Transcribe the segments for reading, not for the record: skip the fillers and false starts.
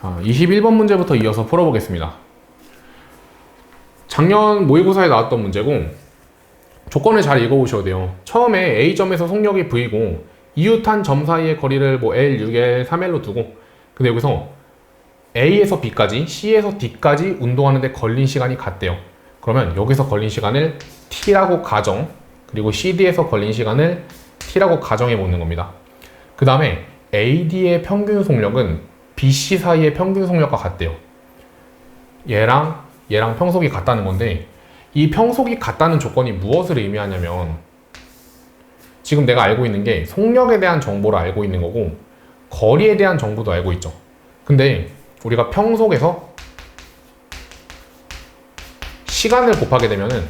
자, 21번 문제부터 이어서 풀어보겠습니다. 작년 모의고사에 나왔던 문제고 조건을 잘 읽어보셔야 돼요. 처음에 A점에서 속력이 V고 이웃한 점 사이의 거리를 뭐 L, 6L, 3L로 두고 근데 여기서 A에서 B까지, C에서 D까지 운동하는데 걸린 시간이 같대요. 그러면 여기서 걸린 시간을 T라고 가정, 그리고 CD에서 걸린 시간을 T라고 가정해 보는 겁니다. 그 다음에 AD의 평균 속력은 BC 사이의 평균 속력과 같대요. 얘랑 평속이 같다는 건데 이 평속이 같다는 조건이 무엇을 의미하냐면 지금 내가 알고 있는 게 속력에 대한 정보를 알고 있는 거고 거리에 대한 정보도 알고 있죠. 근데 우리가 평속에서 시간을 곱하게 되면은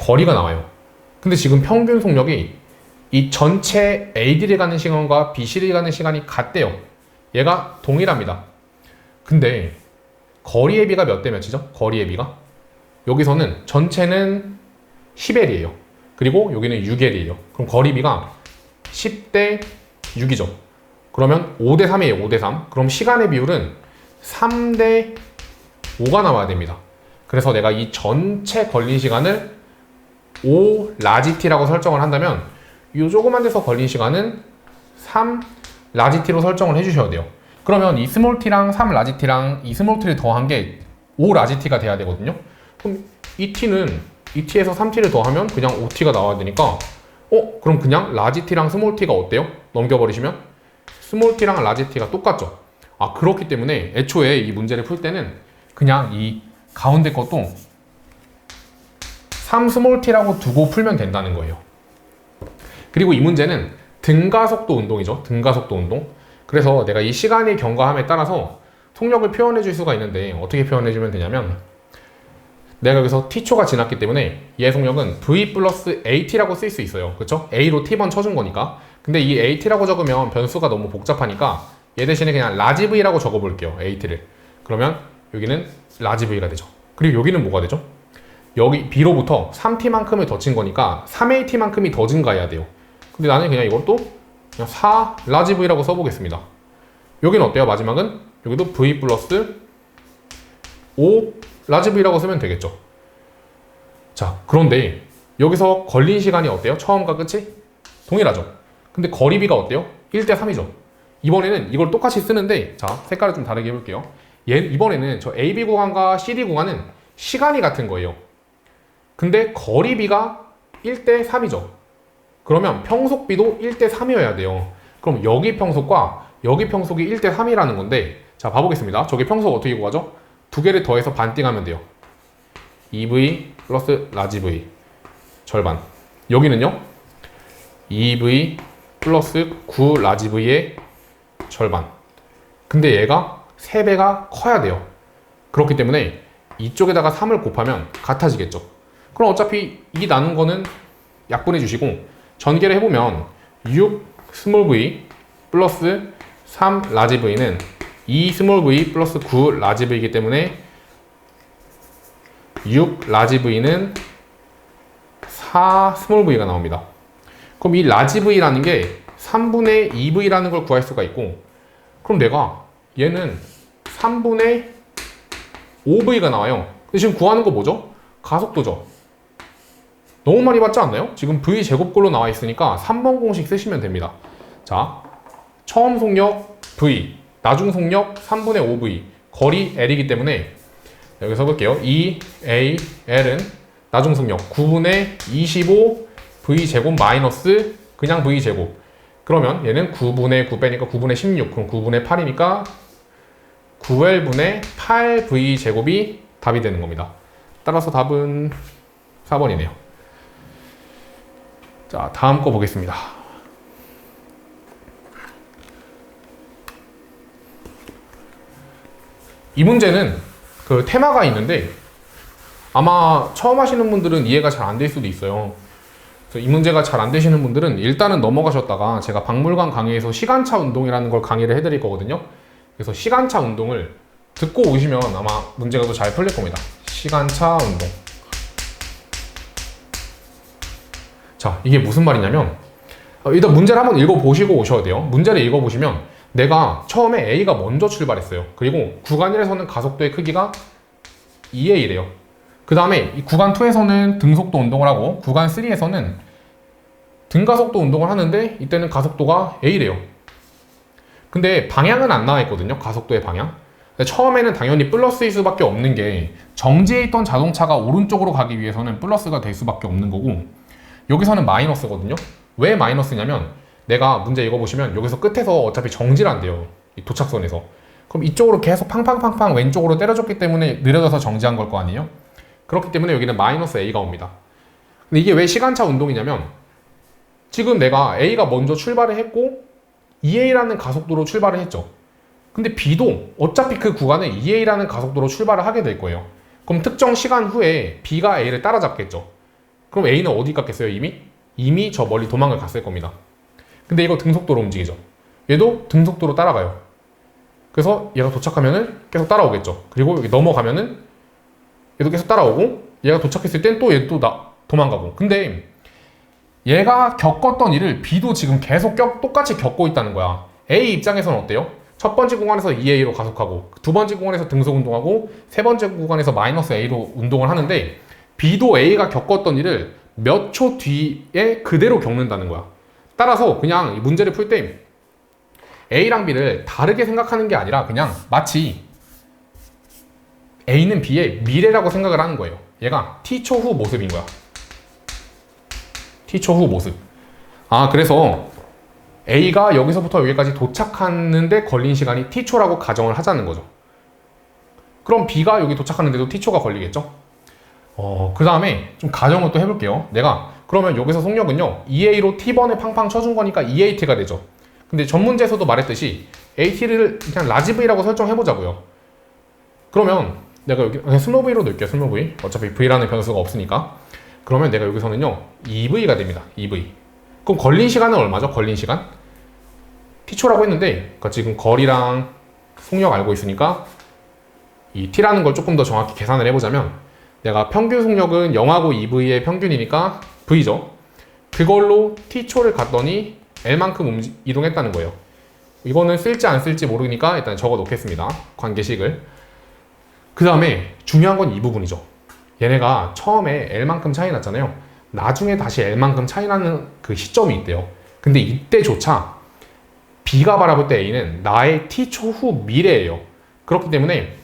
거리가 나와요. 근데 지금 평균 속력이 이 전체 AD를 가는 시간과 BC를 가는 시간이 같대요. 얘가 동일합니다. 근데 거리의 비가 몇 대 몇이죠? 거리의 비가 여기서는 전체는 10L이에요. 그리고 여기는 6L이에요. 그럼 거리비가 10대 6이죠. 그러면 5대 3이에요. 5대 3. 그럼 시간의 비율은 3대 5가 나와야 됩니다. 그래서 내가 이 전체 걸린 시간을 5 라지 t라고 설정을 한다면 이 조그만 데서 걸린 시간은 3 라지 t로 설정을 해주셔야 돼요. 그러면 이 스몰 t랑 3 라지 t랑 이 스몰 t를 더한 게 5 라지 t가 돼야 되거든요. 그럼 이 t는 이 t에서 3t를 더하면 그냥 5t가 나와야 되니까 그럼 그냥 라지 t랑 스몰 t가 어때요? 넘겨버리시면 스몰 t랑 라지 t가 똑같죠. 그렇기 때문에 애초에 이 문제를 풀 때는 그냥 이 가운데 것도 3 스몰 t라고 두고 풀면 된다는 거예요. 그리고 이 문제는 등가속도 운동이죠. 등가속도 운동. 그래서 내가 이 시간의 경과함에 따라서 속력을 표현해 줄 수가 있는데 어떻게 표현해 주면 되냐면 내가 여기서 t초가 지났기 때문에 얘 속력은 v 플러스 at라고 쓸 수 있어요. 그렇죠? a로 t번 쳐준 거니까. 근데 이 at라고 적으면 변수가 너무 복잡하니까 얘 대신에 그냥 라지 v라고 적어 볼게요. at를. 그러면 여기는 라지 v가 되죠. 그리고 여기는 뭐가 되죠? 여기 b로부터 3t만큼을 더 친 거니까 3at만큼이 더 증가해야 돼요. 근데 나는 그냥 이것도 그냥 4 라지 v라고 써보겠습니다. 여기는 어때요? 마지막은 여기도 v 플러스 5 라지 v라고 쓰면 되겠죠. 자, 그런데 여기서 걸린 시간이 어때요? 처음과 끝이 동일하죠. 근데 거리비가 어때요? 1대 3이죠. 이번에는 이걸 똑같이 쓰는데 자, 색깔을 좀 다르게 해볼게요. 이번에는 저 AB 구간과 CD 구간은 시간이 같은 거예요. 근데 거리비가 1대 3이죠. 그러면 평속비도 1대 3이어야 돼요. 그럼 여기 평속과 여기 평속이 1대 3이라는 건데 자, 봐보겠습니다. 저기 평속 어떻게 구하죠? 두 개를 더해서 반띵하면 돼요. 2V 플러스 라지 V 절반. 여기는요? 2V 플러스 9 라지 V의 절반. 근데 얘가 3배가 커야 돼요. 그렇기 때문에 이쪽에다가 3을 곱하면 같아지겠죠. 그럼 어차피 이 나눈 거는 약분해 주시고 전개를 해보면 6 스몰 v 플러스 3 라지 v는 2 스몰 v 플러스 9 라지 v이기 때문에 6 라지 v는 4 스몰 v가 나옵니다. 그럼 이 라지 v라는 게 3분의 2v라는 걸 구할 수가 있고 그럼 내가 얘는 3분의 5v가 나와요. 근데 지금 구하는 거 뭐죠? 가속도죠. 너무 많이 받지 않나요? 지금 v 제곱꼴로 나와 있으니까 3번 공식 쓰시면 됩니다. 자, 처음 속력 v, 나중 속력 3분의 5v, 거리 l이기 때문에 여기 써볼게요. 2AL은 나중 속력 9분의 25 v 제곱 마이너스 그냥 v 제곱. 그러면 얘는 9분의 9 빼니까 9분의 16, 그럼 9분의 8이니까 9L분의 8v 제곱이 답이 되는 겁니다. 따라서 답은 4번이네요. 자, 다음 거 보겠습니다. 이 문제는 그 테마가 있는데 아마 처음 하시는 분들은 이해가 잘 안 될 수도 있어요. 그래서 이 문제가 잘 안 되시는 분들은 일단은 넘어가셨다가 제가 박물관 강의에서 시간차 운동이라는 걸 강의를 해드릴 거거든요. 그래서 시간차 운동을 듣고 오시면 아마 문제가 더 잘 풀릴 겁니다. 시간차 운동. 자, 이게 무슨 말이냐면 일단 문제를 한번 읽어보시고 오셔야 돼요. 문제를 읽어보시면 내가 처음에 A가 먼저 출발했어요. 그리고 구간 1에서는 가속도의 크기가 2A래요. 그 다음에 이 구간 2에서는 등속도 운동을 하고 구간 3에서는 등가속도 운동을 하는데 이때는 가속도가 A래요. 근데 방향은 안 나와 있거든요. 가속도의 방향. 처음에는 당연히 플러스일 수밖에 없는 게 정지해 있던 자동차가 오른쪽으로 가기 위해서는 플러스가 될 수밖에 없는 거고 여기서는 마이너스거든요. 왜 마이너스냐면 내가 문제 읽어보시면 여기서 끝에서 어차피 정지를 한대요. 이 도착선에서. 그럼 이쪽으로 계속 팡팡팡팡 왼쪽으로 때려줬기 때문에 느려져서 정지한 걸 거 아니에요? 그렇기 때문에 여기는 마이너스 A가 옵니다. 근데 이게 왜 시간차 운동이냐면 지금 내가 A가 먼저 출발을 했고 2A라는 가속도로 출발을 했죠. 근데 B도 어차피 그 구간에 2A라는 가속도로 출발을 하게 될 거예요. 그럼 특정 시간 후에 B가 A를 따라잡겠죠. 그럼 A는 어디 갔겠어요? 이미 저 멀리 도망을 갔을 겁니다. 근데 이거 등속도로 움직이죠. 얘도 등속도로 따라가요. 그래서 얘가 도착하면은 계속 따라오겠죠. 그리고 여기 넘어가면은 얘도 계속 따라오고 얘가 도착했을 땐 또 얘도 도망가고. 근데 얘가 겪었던 일을 B도 지금 계속 똑같이 겪고 있다는 거야. A 입장에서는 어때요? 첫 번째 구간에서 2A로 가속하고 두 번째 구간에서 등속 운동하고 세 번째 구간에서 마이너스 A로 운동을 하는데 B도 A가 겪었던 일을 몇 초 뒤에 그대로 겪는다는 거야. 따라서 그냥 이 문제를 풀 때 A랑 B를 다르게 생각하는 게 아니라 그냥 마치 A는 B의 미래라고 생각을 하는 거예요. 얘가 T초 후 모습인 거야. T초 후 모습. 그래서 A가 여기서부터 여기까지 도착하는데 걸린 시간이 T초라고 가정을 하자는 거죠. 그럼 B가 여기 도착하는데도 T초가 걸리겠죠? 그 다음에 좀 가정을 또 해볼게요. 내가 그러면 여기서 속력은요 2A로 T번에 팡팡 쳐준 거니까 2AT가 되죠. 근데 전문제에서도 말했듯이 AT를 그냥 라지 V라고 설정해보자고요. 그러면 내가 여기 그냥 스몰 V로 넣을게요. 스몰 V. 어차피 V라는 변수가 없으니까. 그러면 내가 여기서는요 2V가 됩니다. 2V. 그럼 걸린 시간은 얼마죠? 걸린 시간? T초라고 했는데 그러니까 지금 거리랑 속력 알고 있으니까 이 T라는 걸 조금 더 정확히 계산을 해보자면 내가 평균 속력은 0하고 2V의 평균이니까 V죠. 그걸로 T초를 갔더니 L만큼 이동했다는 거예요. 이거는 쓸지 안 쓸지 모르니까 일단 적어 놓겠습니다. 관계식을. 그 다음에 중요한 건 이 부분이죠. 얘네가 처음에 L만큼 차이 났잖아요. 나중에 다시 L만큼 차이 나는 그 시점이 있대요. 근데 이때조차 B가 바라볼 때 A는 나의 T초 후 미래예요. 그렇기 때문에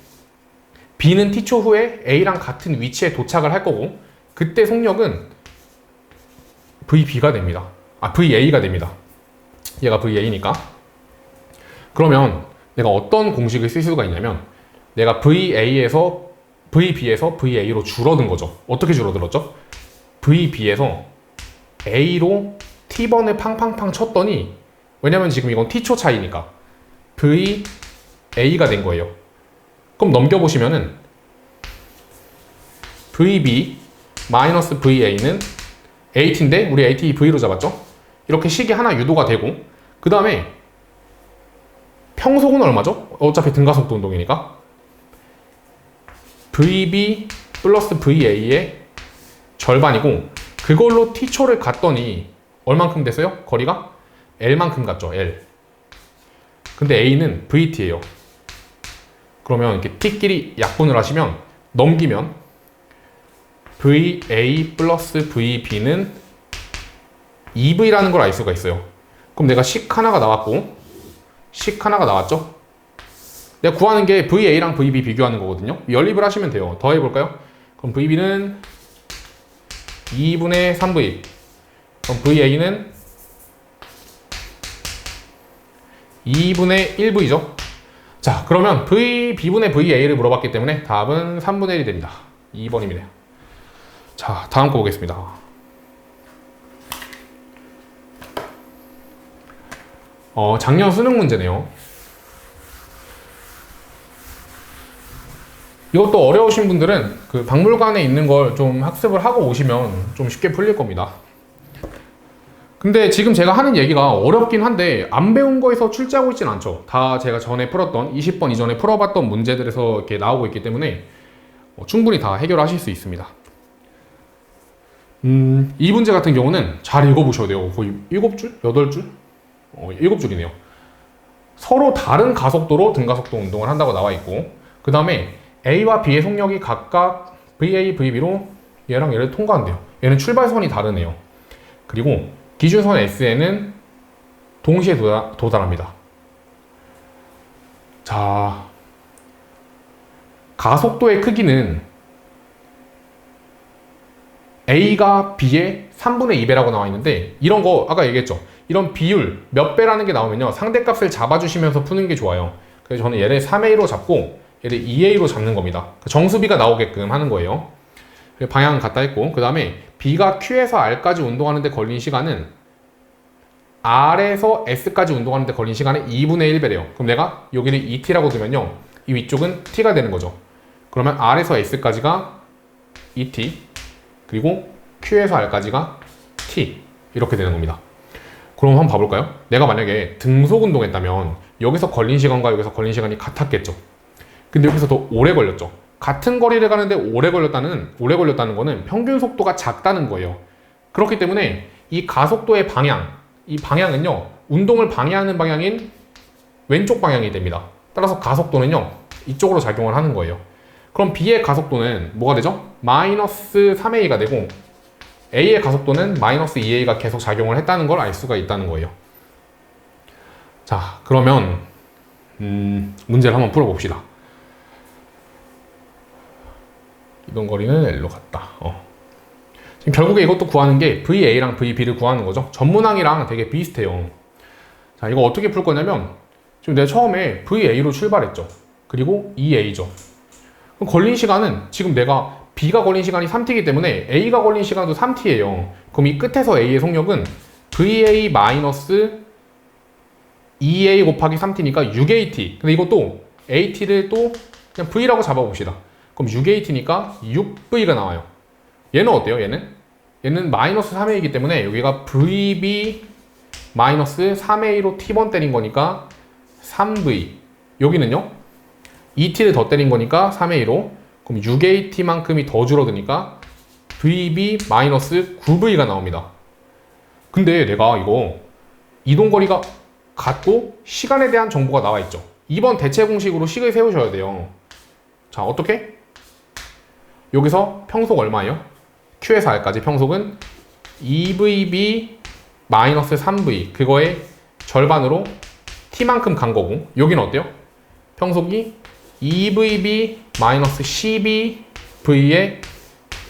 B는 T초 후에 A랑 같은 위치에 도착을 할 거고 그때 속력은 VB가 됩니다. VA가 됩니다. 얘가 VA니까. 그러면 내가 어떤 공식을 쓸 수가 있냐면 내가 VB에서 VA로 줄어든 거죠. 어떻게 줄어들었죠? VB에서 A로 T번을 팡팡팡 쳤더니 왜냐면 지금 이건 T초 차이니까 VA가 된 거예요. 그럼 넘겨보시면은 VB 마이너스 VA는 AT인데 우리 AT V로 잡았죠? 이렇게 식이 하나 유도가 되고 그 다음에 평속은 얼마죠? 어차피 등가속도 운동이니까 VB 플러스 VA의 절반이고 그걸로 T초를 갔더니 얼만큼 됐어요? 거리가? L만큼 갔죠. L. 근데 A는 VT예요. 그러면 이렇게 T끼리 약분을 하시면 넘기면 VA 플러스 VB는 2V라는 걸 알 수가 있어요. 그럼 내가 식 하나가 나왔고 식 하나가 나왔죠? 내가 구하는 게 VA랑 VB 비교하는 거거든요. 연립을 하시면 돼요. 더해볼까요? 그럼 VB는 2분의 3V 그럼 VA는 2분의 1V죠. 자 그러면 B분의 VA를 물어봤기 때문에 답은 3분의 1이 됩니다. 2번입니다. 자 다음 거 보겠습니다. 작년 수능 문제네요. 이것도 어려우신 분들은 그 박물관에 있는 걸 좀 학습을 하고 오시면 좀 쉽게 풀릴 겁니다. 근데 지금 제가 하는 얘기가 어렵긴 한데 안 배운 거에서 출제하고 있진 않죠. 다 제가 전에 풀었던 20번 이전에 풀어봤던 문제들에서 이렇게 나오고 있기 때문에 충분히 다 해결하실 수 있습니다. 이 문제 같은 경우는 잘 읽어보셔야 돼요. 거의 7줄? 8줄? 7줄이네요. 서로 다른 가속도로 등가속도 운동을 한다고 나와 있고, 그 다음에 A와 B의 속력이 각각 VA, VB로 얘랑 얘를 통과한대요. 얘는 출발선이 다르네요. 그리고 기준선 S에는 동시에 도달합니다. 자, 가속도의 크기는 A가 B의 3분의 2배라고 나와 있는데, 이런 거 아까 얘기했죠. 이런 비율 몇 배라는 게 나오면요, 상대값을 잡아주시면서 푸는 게 좋아요. 그래서 저는 얘를 3A로 잡고 얘를 2A로 잡는 겁니다. 정수비가 나오게끔 하는 거예요. 방향은 같다 했고, 그 다음에 B가 Q에서 R까지 운동하는데 걸린 시간은 R에서 S까지 운동하는데 걸린 시간의 2분의 1배래요. 그럼 내가 여기를 ET라고 두면요, 이 위쪽은 T가 되는 거죠. 그러면 R에서 S까지가 ET, 그리고 Q에서 R까지가 T, 이렇게 되는 겁니다. 그럼 한번 봐볼까요? 내가 만약에 등속 운동했다면 여기서 걸린 시간과 여기서 걸린 시간이 같았겠죠. 근데 여기서 더 오래 걸렸죠. 같은 거리를 가는데 오래 걸렸다는 거는 평균 속도가 작다는 거예요. 그렇기 때문에 이 가속도의 방향, 이 방향은요, 운동을 방해하는 방향인 왼쪽 방향이 됩니다. 따라서 가속도는요, 이쪽으로 작용을 하는 거예요. 그럼 B의 가속도는 뭐가 되죠? 마이너스 3A가 되고, A의 가속도는 마이너스 2A가 계속 작용을 했다는 걸 알 수가 있다는 거예요. 자, 그러면 문제를 한번 풀어봅시다. 이동 거리는 L로 갔다. 지금 결국에 이것도 구하는 게 VA랑 VB를 구하는 거죠. 전문항이랑 되게 비슷해요. 자, 이거 어떻게 풀 거냐면, 지금 내가 처음에 VA로 출발했죠. 그리고 EA죠. 그럼 걸린 시간은 지금 내가 B가 걸린 시간이 3t이기 때문에 A가 걸린 시간도 3t예요. 그럼 이 끝에서 A의 속력은 VA 마이너스 2A 곱하기 3t니까 6AT. 근데 이것도 AT를 또 그냥 V라고 잡아봅시다. 그럼 6AT니까 6V가 나와요. 얘는 어때요? 얘는 마이너스 3A이기 때문에 여기가 VB 마이너스 3A로 T번 때린 거니까 3V. 여기는요, ET를 더 때린 거니까 3A로, 그럼 6AT만큼이 더 줄어드니까 VB 마이너스 9V가 나옵니다. 근데 내가 이거 이동거리가 같고 시간에 대한 정보가 나와 있죠. 2번 대체 공식으로 식을 세우셔야 돼요. 자, 어떻게? 여기서 평속 얼마예요? Q에서 R까지 평속은 2VB 마이너스 3V, 그거의 절반으로 T만큼 간 거고, 여기는 어때요? 평속이 2VB 마이너스 12V의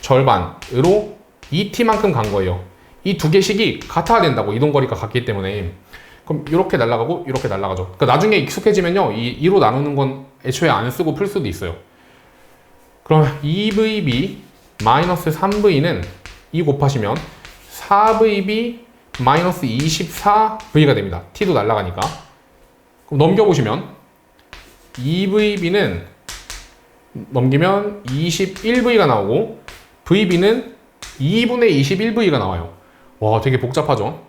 절반으로 2T만큼 간 거예요. 이 두 개식이 같아야 된다고, 이동거리가 같기 때문에. 그럼 이렇게 날아가고 이렇게 날아가죠. 그러니까 나중에 익숙해지면요, 이 2로 나누는 건 애초에 안 쓰고 풀 수도 있어요. 그럼 2VB 마이너스 3V는 2 곱하시면 4VB 마이너스 24V가 됩니다. T도 날아가니까. 그럼 넘겨보시면 2VB는 넘기면 21V가 나오고, VB는 2분의 21V가 나와요. 와, 되게 복잡하죠?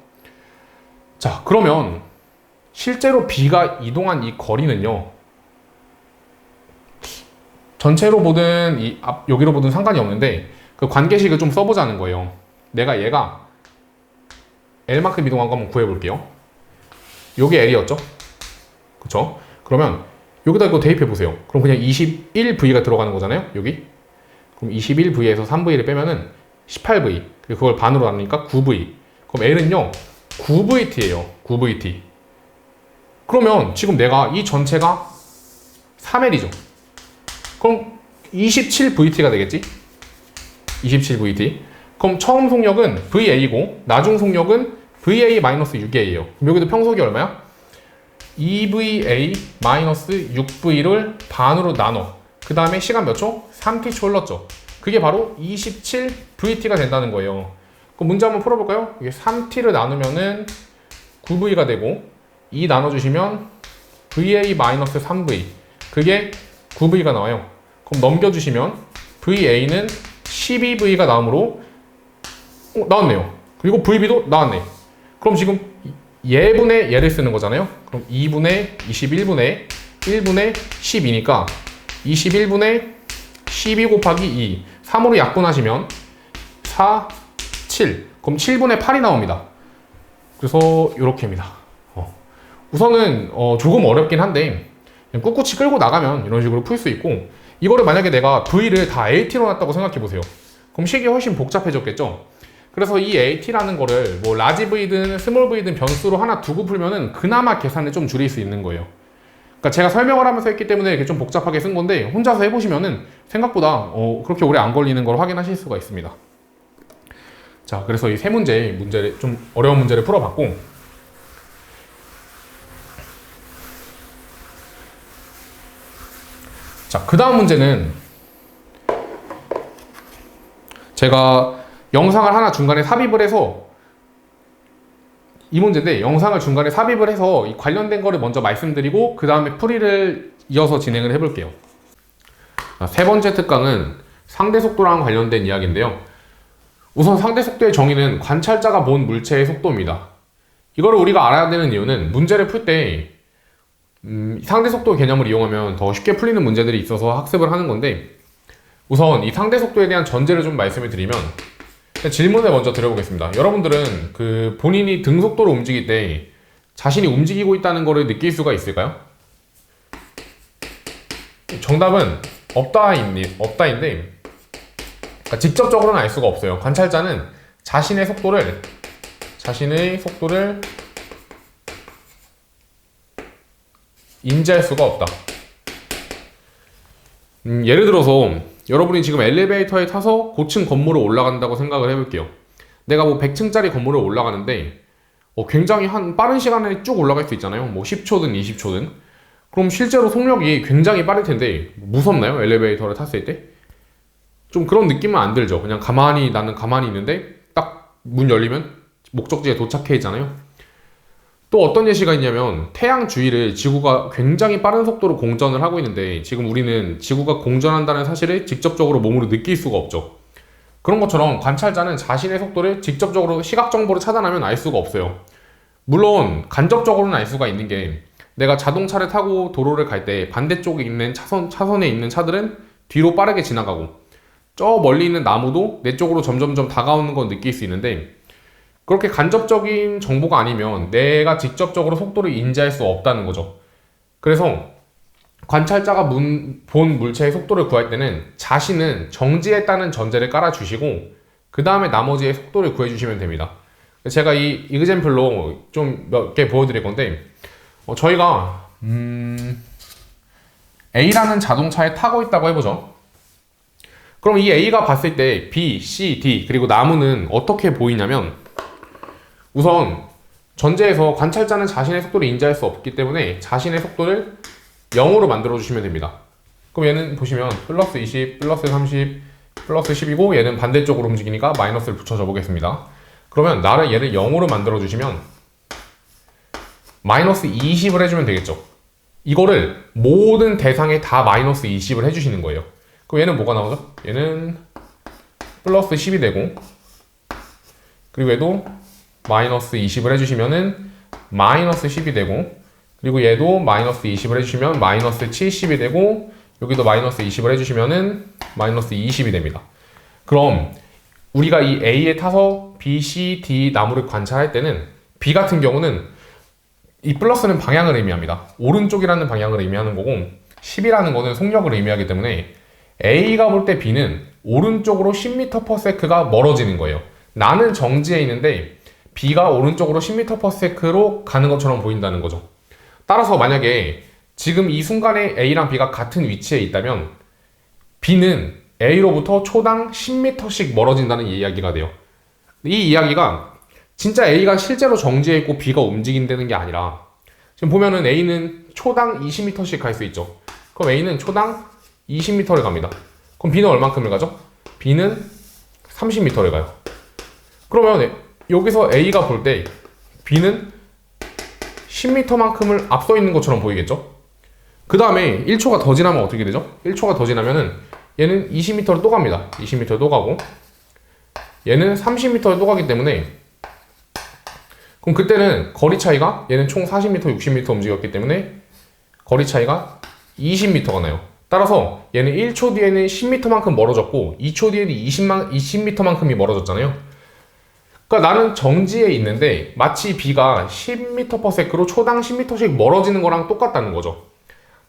자, 그러면 실제로 B가 이동한 이 거리는요, 전체로 보든 여기로 보든 상관이 없는데, 그 관계식을 좀 써보자는 거예요. 내가 얘가 L만큼 이동한 거 한번 구해볼게요. 요게 L이었죠? 그쵸? 그러면 여기다 이거 대입해보세요. 그럼 그냥 21V가 들어가는 거잖아요, 여기. 그럼 21V에서 3V를 빼면은 18V, 그리고 그걸 반으로 나누니까 9V. 그럼 L은요, 9VT예요. 9VT. 그러면 지금 내가 이 전체가 3L이죠. 그럼 27VT가 되겠지? 27VT. 그럼 처음 속력은 VA고, 나중 속력은 VA-6A예요. 그럼 여기도 평속이 얼마야? 2VA-6V를 반으로 나눠. 그 다음에 시간 몇 초? 3t초 흘렀죠. 그게 바로 27VT가 된다는 거예요. 그럼 문제 한번 풀어볼까요? 이게 3t를 나누면은 9V가 되고, 2 나눠주시면 VA-3V, 그게 9V가 나와요. 그럼 넘겨주시면 VA는 12V가 나오므로 나왔네요. 그리고 VB도 나왔네. 그럼 지금 얘분의 얘를 쓰는 거잖아요. 그럼 2분의 21분의 1분의 12니까 21분의 12 곱하기 2, 3으로 약분하시면 4, 7. 그럼 7분의 8이 나옵니다. 그래서 이렇게입니다. 우선은 조금 어렵긴 한데 그냥 꿋꿋이 끌고 나가면 이런 식으로 풀 수 있고, 이거를 만약에 내가 V를 다 AT로 놨다고 생각해 보세요. 그럼 식이 훨씬 복잡해졌겠죠. 그래서 이 AT라는 거를 뭐 라지 V든 스몰 V든 변수로 하나 두고 풀면은 그나마 계산을 좀 줄일 수 있는 거예요. 그러니까 제가 설명을 하면서 했기 때문에 이렇게 좀 복잡하게 쓴 건데, 혼자서 해보시면은 생각보다 그렇게 오래 안 걸리는 걸 확인하실 수가 있습니다. 자, 그래서 이 세 문제를 좀 어려운 문제를 풀어봤고, 자, 그 다음 문제는 제가 영상을 하나 중간에 삽입을 해서, 이 문제인데 영상을 중간에 삽입을 해서 이 관련된 거를 먼저 말씀드리고 그 다음에 풀이를 이어서 진행을 해볼게요. 자, 세 번째 특강은 상대 속도랑 관련된 이야기인데요. 우선 상대 속도의 정의는 관찰자가 본 물체의 속도입니다. 이거를 우리가 알아야 되는 이유는 문제를 풀 때 상대 속도 개념을 이용하면 더 쉽게 풀리는 문제들이 있어서 학습을 하는 건데, 우선 이 상대 속도에 대한 전제를 좀 말씀을 드리면, 질문을 먼저 드려보겠습니다. 여러분들은 그 본인이 등 속도로 움직일 때 자신이 움직이고 있다는 것을 느낄 수가 있을까요? 정답은 없다인데, 그러니까 직접적으로는 알 수가 없어요. 관찰자는 자신의 속도를 인지할 수가 없다. 예를 들어서 여러분이 지금 엘리베이터에 타서 고층 건물을 올라간다고 생각을 해볼게요. 내가 뭐 100층짜리 건물을 올라가는데 굉장히 한 빠른 시간에 쭉 올라갈 수 있잖아요. 뭐 10초든 20초든. 그럼 실제로 속력이 굉장히 빠를 텐데 무섭나요? 엘리베이터를 탔을 때? 좀 그런 느낌은 안 들죠. 그냥 나는 가만히 있는데 딱 문 열리면 목적지에 도착해 있잖아요. 또 어떤 예시가 있냐면, 태양 주위를 지구가 굉장히 빠른 속도로 공전을 하고 있는데 지금 우리는 지구가 공전한다는 사실을 직접적으로 몸으로 느낄 수가 없죠. 그런 것처럼 관찰자는 자신의 속도를 직접적으로 시각 정보를 차단하면 알 수가 없어요. 물론 간접적으로는 알 수가 있는 게, 내가 자동차를 타고 도로를 갈 때 반대쪽에 있는 차선에 있는 차들은 뒤로 빠르게 지나가고, 저 멀리 있는 나무도 내 쪽으로 점점점 다가오는 건 느낄 수 있는데, 그렇게 간접적인 정보가 아니면 내가 직접적으로 속도를 인지할 수 없다는 거죠. 그래서 관찰자가 본 물체의 속도를 구할 때는 자신은 정지했다는 전제를 깔아주시고 그 다음에 나머지의 속도를 구해주시면 됩니다. 제가 이 이그젬플로 좀 몇 개 보여드릴 건데, 저희가 A라는 자동차에 타고 있다고 해보죠. 그럼 이 A가 봤을 때 B, C, D 그리고 나무는 어떻게 보이냐면, 우선 전제에서 관찰자는 자신의 속도를 인지할 수 없기 때문에 자신의 속도를 0으로 만들어 주시면 됩니다. 그럼 얘는 보시면 플러스 20, 플러스 30, 플러스 10이고 얘는 반대쪽으로 움직이니까 마이너스를 붙여줘 보겠습니다. 그러면 얘를 0으로 만들어 주시면 마이너스 20을 해주면 되겠죠. 이거를 모든 대상에 다 마이너스 20을 해주시는 거예요. 그럼 얘는 뭐가 나오죠? 얘는 플러스 10이 되고, 그리고 얘도 마이너스 20을 해주시면은 마이너스 10이 되고, 그리고 얘도 마이너스 20을 해주시면 마이너스 70이 되고, 여기도 마이너스 20을 해주시면은 마이너스 20이 됩니다. 그럼 우리가 이 A에 타서 B, C, D 나무를 관찰할 때는 B 같은 경우는 이 플러스는 방향을 의미합니다. 오른쪽이라는 방향을 의미하는 거고, 10이라는 거는 속력을 의미하기 때문에 A가 볼 때 B는 오른쪽으로 10m/s가 멀어지는 거예요. 나는 정지해 있는데 B가 오른쪽으로 10m/s로 가는 것처럼 보인다는 거죠. 따라서 만약에 지금 이 순간에 A랑 B가 같은 위치에 있다면 B는 A로부터 초당 10m씩 멀어진다는 이야기가 돼요. 이 이야기가 진짜 A가 실제로 정지해 있고 B가 움직인다는 게 아니라, 지금 보면은 A는 초당 20m씩 갈 수 있죠. 그럼 A는 초당 20m를 갑니다. 그럼 B는 얼만큼을 가죠? B는 30m를 가요. 그러면 여기서 A가 볼 때 B는 10m만큼을 앞서 있는 것처럼 보이겠죠? 그 다음에 1초가 더 지나면 어떻게 되죠? 1초가 더 지나면은 얘는 20m를 또 갑니다. 20m를 또 가고, 얘는 30m를 또 가기 때문에, 그럼 그때는 거리 차이가, 얘는 총 40m, 60m 움직였기 때문에 거리 차이가 20m가 나요. 따라서 얘는 1초 뒤에는 10m만큼 멀어졌고 2초 뒤에는 20m만큼이 멀어졌잖아요. 그러니까 나는 정지에 있는데 마치 B가 10m/s로 초당 10m씩 멀어지는 거랑 똑같다는 거죠.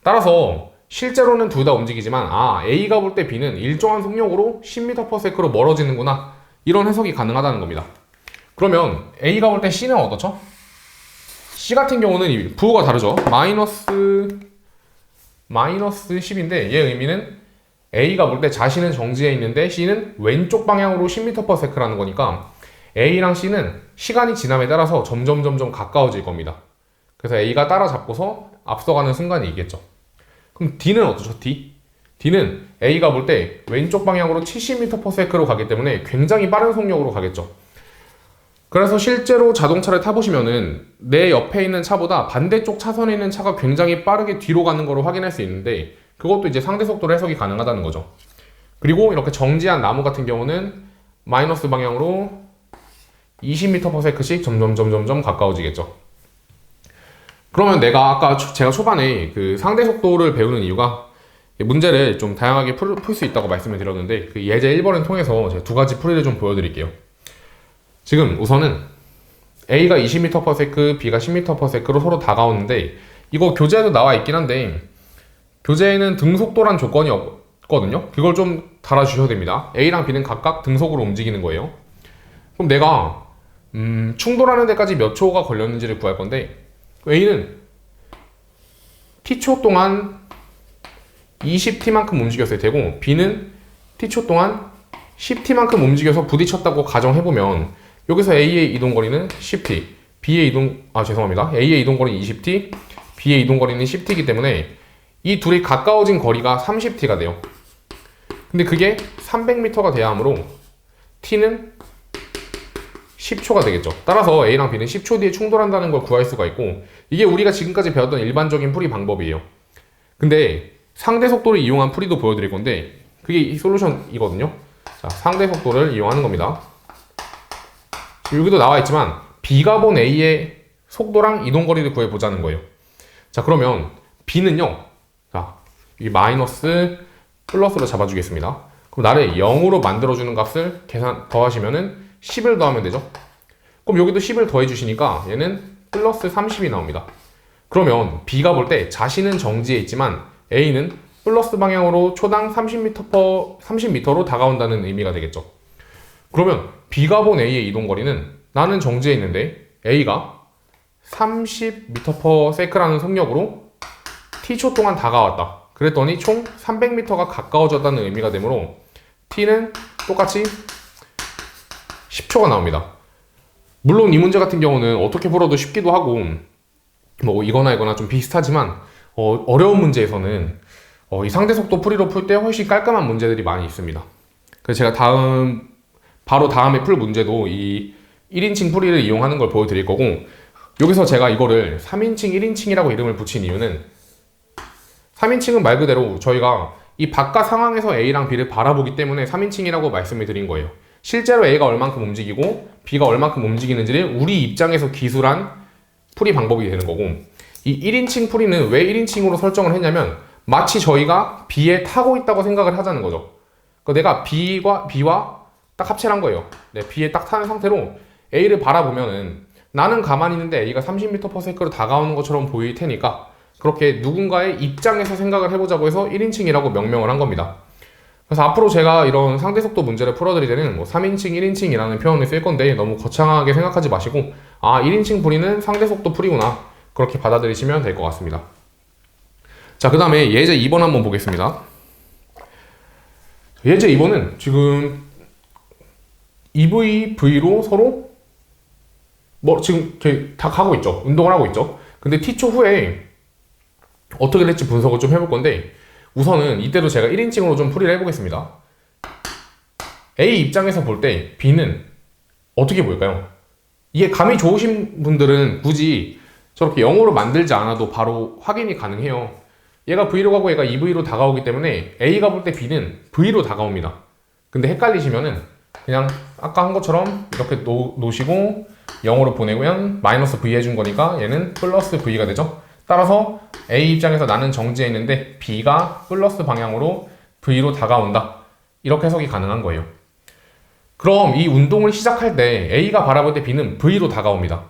따라서 실제로는 둘 다 움직이지만 A가 볼 때 B는 일정한 속력으로 10m/s로 멀어지는구나, 이런 해석이 가능하다는 겁니다. 그러면 A가 볼 때 C는 어떻죠? C 같은 경우는 부호가 다르죠. 마이너스 10인데 얘 의미는 A가 볼 때 자신은 정지해 있는데 C는 왼쪽 방향으로 10m/s라는 거니까 A랑 C는 시간이 지남에 따라서 점점 가까워질 겁니다. 그래서 A가 따라잡고서 앞서가는 순간이 있겠죠. 그럼 D는 어떠죠? D는 A가 볼 때 왼쪽 방향으로 70m/s로 가기 때문에 굉장히 빠른 속력으로 가겠죠. 그래서 실제로 자동차를 타보시면은 내 옆에 있는 차보다 반대쪽 차선에 있는 차가 굉장히 빠르게 뒤로 가는 것을 확인할 수 있는데, 그것도 이제 상대 속도로 해석이 가능하다는 거죠. 그리고 이렇게 정지한 나무 같은 경우는 마이너스 방향으로 20m/s씩 점점 가까워지겠죠. 그러면 내가 아까 제가 초반에 그 상대 속도를 배우는 이유가 문제를 좀 다양하게 풀 수 있다고 말씀을 드렸는데, 그 예제 1번을 통해서 제가 두 가지 풀이를 좀 보여드릴게요. 지금 우선은 A가 20m/s, B가 10m/s로 서로 다가오는데, 이거 교재에도 나와 있긴 한데 교재에는 등속도란 조건이 없거든요. 그걸 좀 달아주셔야 됩니다. A랑 B는 각각 등속으로 움직이는 거예요. 그럼 내가 충돌하는 데까지 몇 초가 걸렸는지를 구할 건데, A는 t초 동안 20t만큼 움직였을 테고 B는 t초 동안 10t만큼 움직여서 부딪혔다고 가정해보면 여기서 A의 이동거리는 10t, A의 이동거리는 20t, B의 이동거리는 10t이기 때문에 이 둘이 가까워진 거리가 30t가 돼요. 근데 그게 300m가 돼야 하므로 t는 10초가 되겠죠. 따라서 A랑 B는 10초 뒤에 충돌한다는 걸 구할 수가 있고, 이게 우리가 지금까지 배웠던 일반적인 풀이 방법이에요. 근데 상대 속도를 이용한 풀이도 보여드릴 건데, 그게 이 솔루션이거든요. 자, 상대 속도를 이용하는 겁니다. 여기도 나와 있지만 B가 본 A의 속도랑 이동거리를 구해보자는 거예요. 자, 그러면 B는요, 자, 이 마이너스 플러스로 잡아주겠습니다. 그럼 나를 0으로 만들어주는 값을 더하시면은 10을 더하면 되죠. 그럼 여기도 10을 더해주시니까 얘는 플러스 30이 나옵니다. 그러면 B가 볼 때 자신은 정지해 있지만 A는 플러스 방향으로 초당 30m로 다가온다는 의미가 되겠죠. 그러면 B가 본 A의 이동거리는, 나는 정지해 있는데 A가 30m/s라는 속력으로 t초 동안 다가왔다. 그랬더니 총 300m가 가까워졌다는 의미가 되므로 t는 똑같이 10초가 나옵니다. 물론 이 문제 같은 경우는 어떻게 풀어도 쉽기도 하고 뭐 이거나 좀 비슷하지만 어려운 문제에서는 이 상대속도 풀이로 풀 때 훨씬 깔끔한 문제들이 많이 있습니다. 그래서 제가 바로 다음에 풀 문제도 이 1인칭 풀이를 이용하는 걸 보여드릴 거고, 여기서 제가 이거를 3인칭 1인칭이라고 이름을 붙인 이유는, 3인칭은 말 그대로 저희가 이 바깥 상황에서 A랑 B를 바라보기 때문에 3인칭이라고 말씀을 드린 거예요. 실제로 A가 얼만큼 움직이고 B가 얼만큼 움직이는지를 우리 입장에서 기술한 풀이 방법이 되는 거고, 이 1인칭 풀이는 왜 1인칭으로 설정을 했냐면 마치 저희가 B에 타고 있다고 생각을 하자는 거죠. 그러니까 내가 B와 딱 합체를 한 거예요. 네, B에 딱 타는 상태로 A를 바라보면은 나는 가만히 있는데 A가 30m/s로 다가오는 것처럼 보일 테니까 그렇게 누군가의 입장에서 생각을 해보자고 해서 1인칭이라고 명명을 한 겁니다. 그래서 앞으로 제가 이런 상대속도 문제를 풀어드릴 때는 3인칭, 1인칭이라는 표현을 쓸 건데 너무 거창하게 생각하지 마시고 1인칭 풀이는 상대속도 풀이구나, 그렇게 받아들이시면 될 것 같습니다. 자, 그 다음에 예제 2번 한번 보겠습니다. 예제 2번은 지금 EV, V로 서로 지금 다 가고 있죠. 운동을 하고 있죠. 근데 t초 후에 어떻게 될지 분석을 좀 해볼 건데, 우선은 이때도 제가 1인칭으로 좀 풀이를 해보겠습니다. A 입장에서 볼 때 B는 어떻게 보일까요? 이게 감이 좋으신 분들은 굳이 저렇게 0으로 만들지 않아도 바로 확인이 가능해요. 얘가 V로 가고 얘가 EV로 다가오기 때문에 A가 볼 때 B는 V로 다가옵니다. 근데 헷갈리시면은 그냥 아까 한 것처럼 이렇게 놓으시고 0으로 보내면 마이너스 V 해준 거니까 얘는 플러스 V가 되죠. 따라서 A 입장에서 나는 정지해 있는데 B가 플러스 방향으로 V로 다가온다, 이렇게 해석이 가능한 거예요. 그럼 이 운동을 시작할 때 A가 바라볼 때 B는 V로 다가옵니다.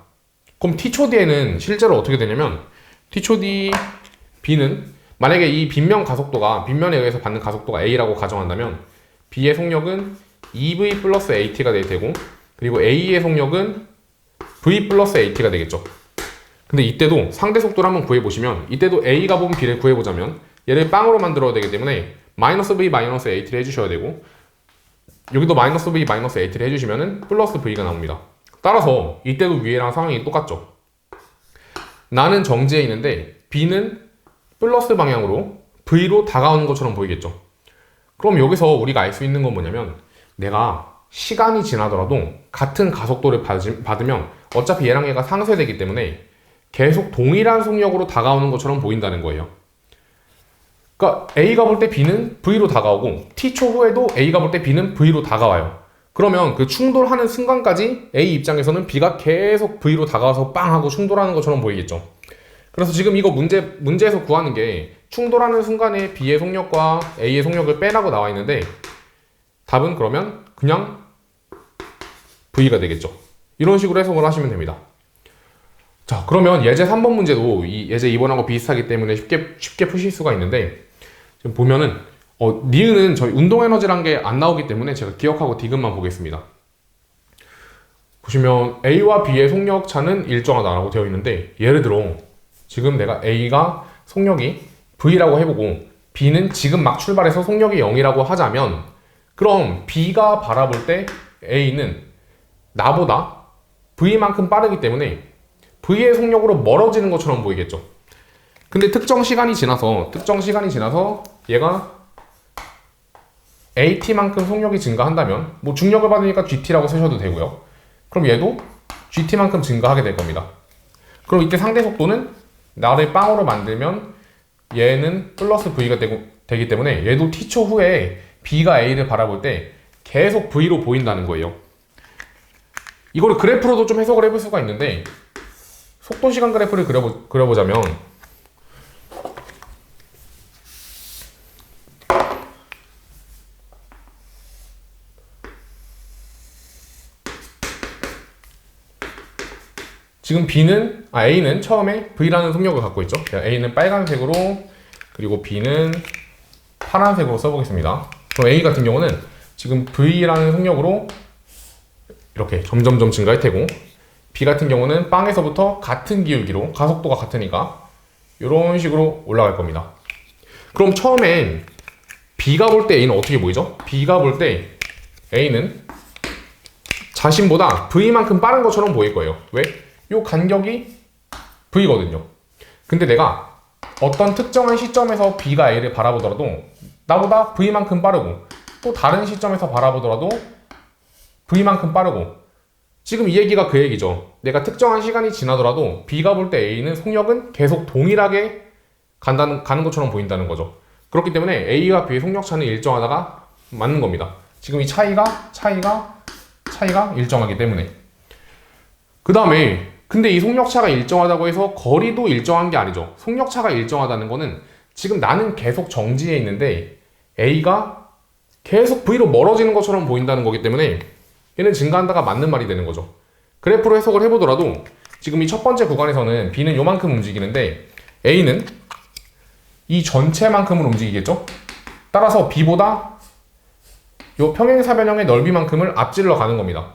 그럼 T초디에는 실제로 어떻게 되냐면 T초디 B는 만약에 이 빗면 가속도가 빗면에 의해서 받는 가속도가 A라고 가정한다면 B의 속력은 EV 플러스 AT가 되고 그리고 A의 속력은 V 플러스 AT가 되겠죠. 근데 이때도 상대 속도를 한번 구해보시면 이때도 A가 본 B를 구해보자면 얘를 빵으로 만들어야 되기 때문에 마이너스 V 마이너스 AT를 해주셔야 되고 여기도 마이너스 V 마이너스 AT를 해주시면 플러스 V가 나옵니다. 따라서 이때도 위에랑 상황이 똑같죠. 나는 정지해 있는데 B는 플러스 방향으로 V로 다가오는 것처럼 보이겠죠. 그럼 여기서 우리가 알 수 있는 건 뭐냐면 내가 시간이 지나더라도 같은 가속도를 받으면 어차피 얘랑 얘가 상쇄되기 때문에 계속 동일한 속력으로 다가오는 것처럼 보인다는 거예요. 그러니까 A가 볼 때 B는 V로 다가오고 T초 후에도 A가 볼 때 B는 V로 다가와요. 그러면 그 충돌하는 순간까지 A 입장에서는 B가 계속 V로 다가와서 빵 하고 충돌하는 것처럼 보이겠죠. 그래서 지금 이거 문제에서 구하는 게 충돌하는 순간에 B의 속력과 A의 속력을 빼라고 나와 있는데 답은 그러면 그냥 V가 되겠죠. 이런 식으로 해석을 하시면 됩니다. 자, 그러면 예제 3번 문제도 이 예제 2번하고 비슷하기 때문에 쉽게 푸실 수가 있는데 지금 보면은 니은은 저희 운동 에너지란 게 안 나오기 때문에 제가 기억하고 디귿만 보겠습니다. 보시면 A와 B의 속력 차는 일정하다라고 되어 있는데 예를 들어 지금 내가 A가 속력이 V라고 해보고 B는 지금 막 출발해서 속력이 0이라고 하자면 그럼 B가 바라볼 때 A는 나보다 V만큼 빠르기 때문에 V의 속력으로 멀어지는 것처럼 보이겠죠. 근데 특정 시간이 지나서 얘가 AT만큼 속력이 증가한다면 뭐 중력을 받으니까 GT라고 쓰셔도 되고요. 그럼 얘도 GT만큼 증가하게 될 겁니다. 그럼 이때 상대 속도는 나를 빵으로 만들면 얘는 플러스 V가 되기 때문에 얘도 T초 후에 B가 A를 바라볼 때 계속 V로 보인다는 거예요. 이거를 그래프로도 좀 해석을 해볼 수가 있는데 속도 시간 그래프를 그려보자면 지금 A는 처음에 V라는 속력을 갖고 있죠. A는 빨간색으로 그리고 B는 파란색으로 써보겠습니다. 그럼 A 같은 경우는 지금 V라는 속력으로 이렇게 점점점 증가할 테고 B 같은 경우는 빵에서부터 같은 기울기로 가속도가 같으니까 이런 식으로 올라갈 겁니다. 그럼 처음엔 B가 볼 때 A는 어떻게 보이죠? B가 볼 때 A는 자신보다 V만큼 빠른 것처럼 보일 거예요. 왜? 요 간격이 V거든요. 근데 내가 어떤 특정한 시점에서 B가 A를 바라보더라도 나보다 V만큼 빠르고 또 다른 시점에서 바라보더라도 V만큼 빠르고 지금 이 얘기가 그 얘기죠. 내가 특정한 시간이 지나더라도 B가 볼 때 A는 속력은 계속 동일하게 가는 것처럼 보인다는 거죠. 그렇기 때문에 A와 B의 속력 차는 일정하다가 맞는 겁니다. 지금 이 차이가 일정하기 때문에. 그 다음에 근데 이 속력차가 일정하다고 해서 거리도 일정한 게 아니죠. 속력차가 일정하다는 거는 지금 나는 계속 정지해 있는데 A가 계속 V로 멀어지는 것처럼 보인다는 거기 때문에 얘는 증가한다가 맞는 말이 되는 거죠. 그래프로 해석을 해보더라도 지금 이 첫 번째 구간에서는 B는 요만큼 움직이는데 A는 이 전체만큼을 움직이겠죠? 따라서 B보다 요 평행사변형의 넓이만큼을 앞질러 가는 겁니다.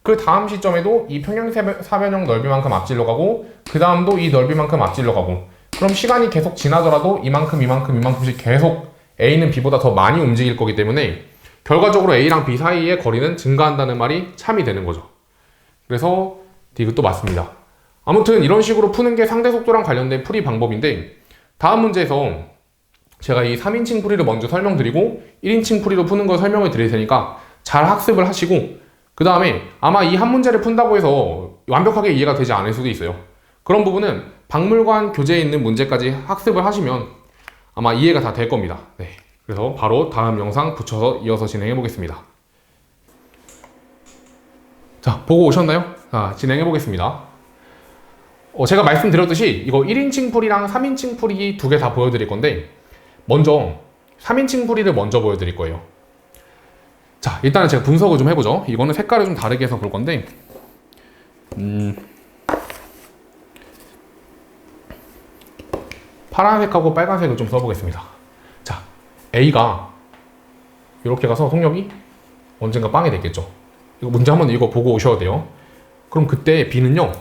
그 다음 시점에도 이 평행사변형 넓이만큼 앞질러 가고 그 다음도 이 넓이만큼 앞질러 가고 그럼 시간이 계속 지나더라도 이만큼씩 계속 A는 B보다 더 많이 움직일 거기 때문에 결과적으로 A랑 B 사이의 거리는 증가한다는 말이 참이 되는 거죠. 그래서 디귿도 맞습니다. 아무튼 이런 식으로 푸는 게 상대 속도랑 관련된 풀이 방법인데 다음 문제에서 제가 이 3인칭 풀이를 먼저 설명드리고 1인칭 풀이로 푸는 걸 설명을 드릴 테니까 잘 학습을 하시고 그 다음에 아마 이 한 문제를 푼다고 해서 완벽하게 이해가 되지 않을 수도 있어요. 그런 부분은 박물관 교재에 있는 문제까지 학습을 하시면 아마 이해가 다 될 겁니다. 네. 그래서 바로 다음 영상 붙여서 이어서 진행해 보겠습니다. 자, 보고 오셨나요? 자, 진행해 보겠습니다. 제가 말씀드렸듯이 이거 1인칭 풀이랑 3인칭 풀이 두 개 다 보여드릴 건데 먼저 3인칭 풀이를 먼저 보여드릴 거예요. 자, 일단은 제가 분석을 좀 해보죠. 이거는 색깔을 좀 다르게 해서 볼 건데, 파란색하고 빨간색을 좀 써보겠습니다. 자, A가 이렇게 가서 속력이 언젠가 빵이 됐겠죠. 이거 문제 한번 이거 보고 오셔야 돼요. 그럼 그때 B는요,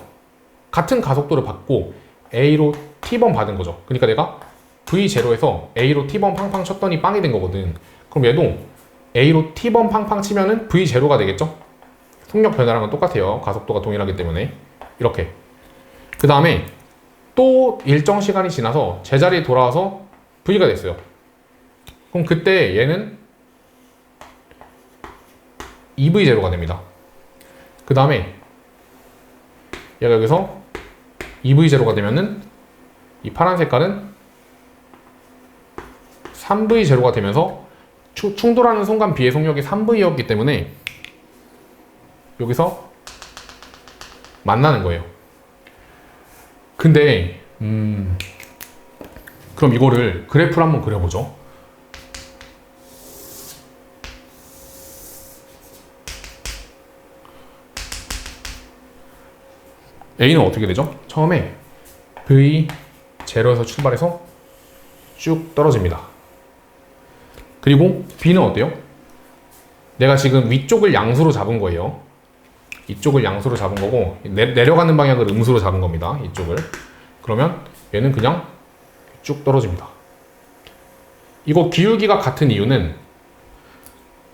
같은 가속도를 받고 A로 T번 받은 거죠. 그러니까 내가 V0에서 A로 T번 팡팡 쳤더니 빵이 된 거거든. 그럼 얘도 A로 T번 팡팡 치면은 V0가 되겠죠? 속력 변화랑은 똑같아요. 가속도가 동일하기 때문에. 이렇게. 그 다음에 또 일정 시간이 지나서 제자리에 돌아와서 V가 됐어요. 그럼 그때 얘는 2V0가 됩니다. 그 다음에 얘가 여기서 2V0가 되면은 이 파란 색깔은 3V0가 되면서 충돌하는 순간 B의 속력이 3V였기 때문에 여기서 만나는 거예요. 근데 그럼 이거를 그래프를 한번 그려보죠. A는 어떻게 되죠? 처음에 V0에서 출발해서 쭉 떨어집니다. 그리고 B는 어때요? 내가 지금 위쪽을 양수로 잡은 거예요. 이쪽을 양수로 잡은 거고 내려가는 방향을 음수로 잡은 겁니다. 이쪽을. 그러면 얘는 그냥 쭉 떨어집니다. 이거 기울기가 같은 이유는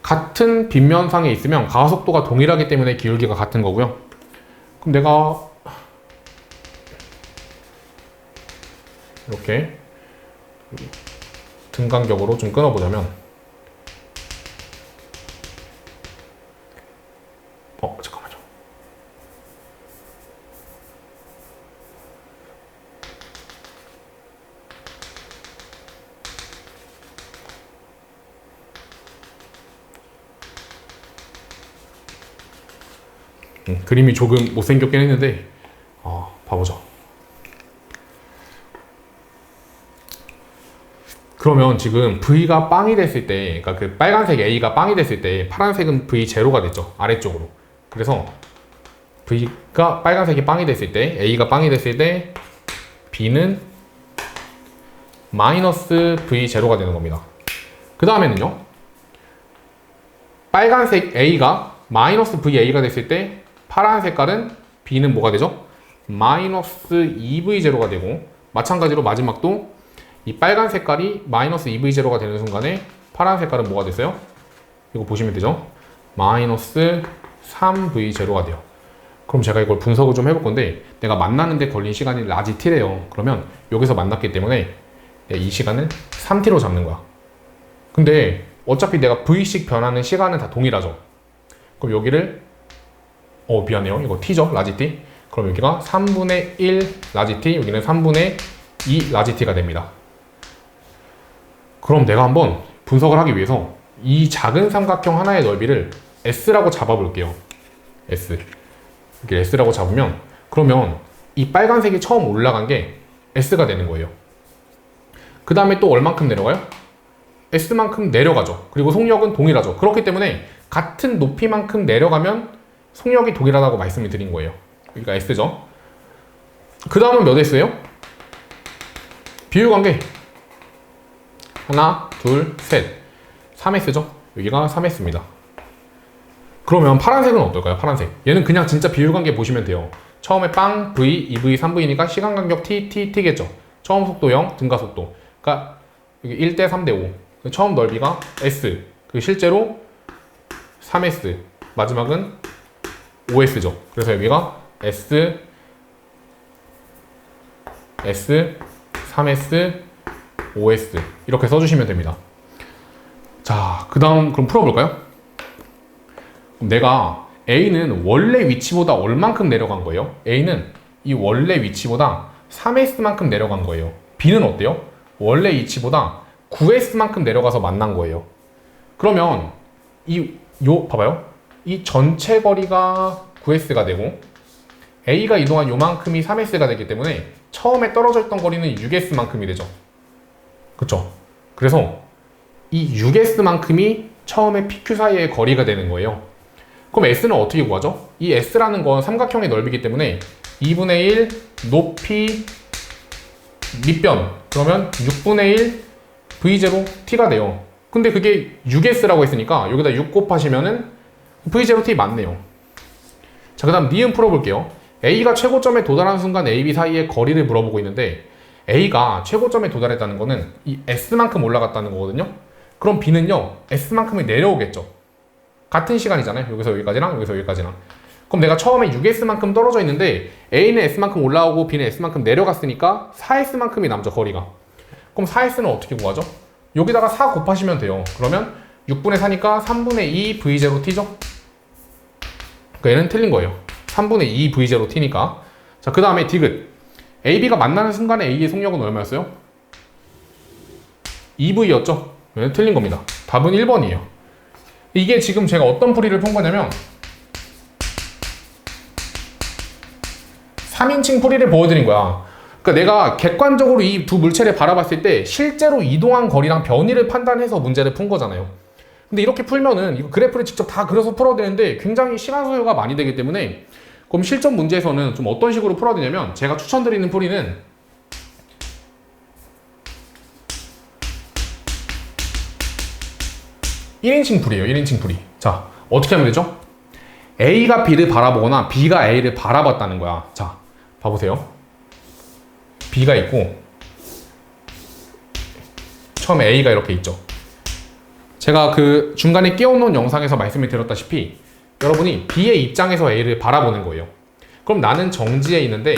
같은 빗면상에 있으면 가속도가 동일하기 때문에 기울기가 같은 거고요. 그럼 내가 이렇게 등 간격으로 좀 끊어보자면 잠깐만요. 그림이 조금 못생겼긴 했는데 봐보죠. 그러면 지금 V가 빵이 됐을 때, 그러니까 그 빨간색 A가 빵이 됐을 때 파란색은 V0가 됐죠. 아래쪽으로. 그래서 V가 빨간색이 빵이 됐을 때, A가 빵이 됐을 때 B는 마이너스 V0가 되는 겁니다. 그 다음에는요, 빨간색 A가 마이너스 VA가 됐을 때 파란 색깔은 B는 뭐가 되죠? 마이너스 2V0가 되고, 마찬가지로 마지막도 이 빨간 색깔이 마이너스 2V0가 되는 순간에 파란 색깔은 뭐가 됐어요? 이거 보시면 되죠? 마이너스 3V0가 돼요. 그럼 제가 이걸 분석을 좀 해볼 건데, 내가 만나는데 걸린 시간이 라지 t래요. 그러면 여기서 만났기 때문에 이 시간을 3t로 잡는 거야. 근데 어차피 내가 V씩 변하는 시간은 다 동일하죠. 그럼 여기를 미안해요. 이거 t죠? 라지 t. 그럼 여기가 3분의 1 라지 t, 여기는 3분의 2 라지 t가 됩니다. 그럼 내가 한번 분석을 하기 위해서 이 작은 삼각형 하나의 넓이를 S라고 잡아볼게요. S. 이렇게 S라고 잡으면, 그러면 이 빨간색이 처음 올라간 게 S가 되는 거예요. 그 다음에 또 얼만큼 내려가요? S만큼 내려가죠. 그리고 속력은 동일하죠. 그렇기 때문에 같은 높이만큼 내려가면 속력이 동일하다고 말씀을 드린 거예요. 여기가 S죠. 그 다음은 몇 S예요? 비율관계. 하나, 둘, 셋. 3S죠? 여기가 3S입니다. 그러면 파란색은 어떨까요? 파란색. 얘는 그냥 진짜 비율관계 보시면 돼요. 처음에 빵, V, 2V, 3V니까 시간간격 T, T, T겠죠. 처음 속도 0, 등가속도. 그러니까 여기 1대 3대 5. 처음 넓이가 S. 그 실제로 3S. 마지막은 5S죠. 그래서 여기가 S, S, 3S, OS 이렇게 써주시면 됩니다. 자, 그 다음 그럼 풀어볼까요? 그럼 내가 A는 원래 위치보다 얼만큼 내려간 거예요? A는 이 원래 위치보다 3S만큼 내려간 거예요. B는 어때요? 원래 위치보다 9S만큼 내려가서 만난 거예요. 그러면 봐봐요. 이 전체 거리가 9S가 되고 A가 이동한 요만큼이 3S가 되기 때문에 처음에 떨어져 있던 거리는 6S만큼이 되죠. 그쵸? 그래서 이 6S만큼이 처음에 PQ 사이의 거리가 되는 거예요. 그럼 S는 어떻게 구하죠? 이 S라는 건 삼각형의 넓이기 때문에 2분의 1 높이 밑변 그러면 6분의 1 V0 T가 돼요. 근데 그게 6S라고 했으니까 여기다 6 곱하시면은 V0 T 맞네요. 자, 그 다음 니은 풀어볼게요. A가 최고점에 도달하는 순간 A, B 사이의 거리를 물어보고 있는데 A가 최고점에 도달했다는 거는 이 S만큼 올라갔다는 거거든요. 그럼 B는요 S만큼이 내려오겠죠. 같은 시간이잖아요. 여기서 여기까지랑 여기서 여기까지랑. 그럼 내가 처음에 6S만큼 떨어져 있는데 A는 S만큼 올라오고 B는 S만큼 내려갔으니까 4S만큼이 남죠, 거리가. 그럼 4S는 어떻게 구하죠? 여기다가 4 곱하시면 돼요. 그러면 6분의 4니까 3분의 2 V0T죠? 그러니까 얘는 틀린 거예요. 3분의 2 V0T니까. 자, 그 다음에 디귿. AB가 만나는 순간에 A의 속력은 얼마였어요? 2V였죠? 얘는 틀린 겁니다. 답은 1번이에요. 이게 지금 제가 어떤 풀이를 푼 거냐면 3인칭 풀이를 보여드린 거야. 그러니까 내가 객관적으로 이 두 물체를 바라봤을 때 실제로 이동한 거리랑 변이를 판단해서 문제를 푼 거잖아요. 근데 이렇게 풀면은 이거 그래프를 직접 다 그려서 풀어야 되는데 굉장히 시간 소요가 많이 되기 때문에 그럼 실전 문제에서는 좀 어떤 식으로 풀어야 되냐면 제가 추천드리는 풀이는 (1인칭) 풀이에요. 1인칭 풀이. 자, 어떻게 하면 되죠? A가 B를 바라보거나 B가 A를 바라봤다는 거야. 자, 봐보세요. B가 있고 처음에 A가 이렇게 있죠. 제가 그 중간에 끼워놓은 영상에서 말씀을 드렸다시피 여러분이 B의 입장에서 A를 바라보는 거예요. 그럼 나는 정지에 있는데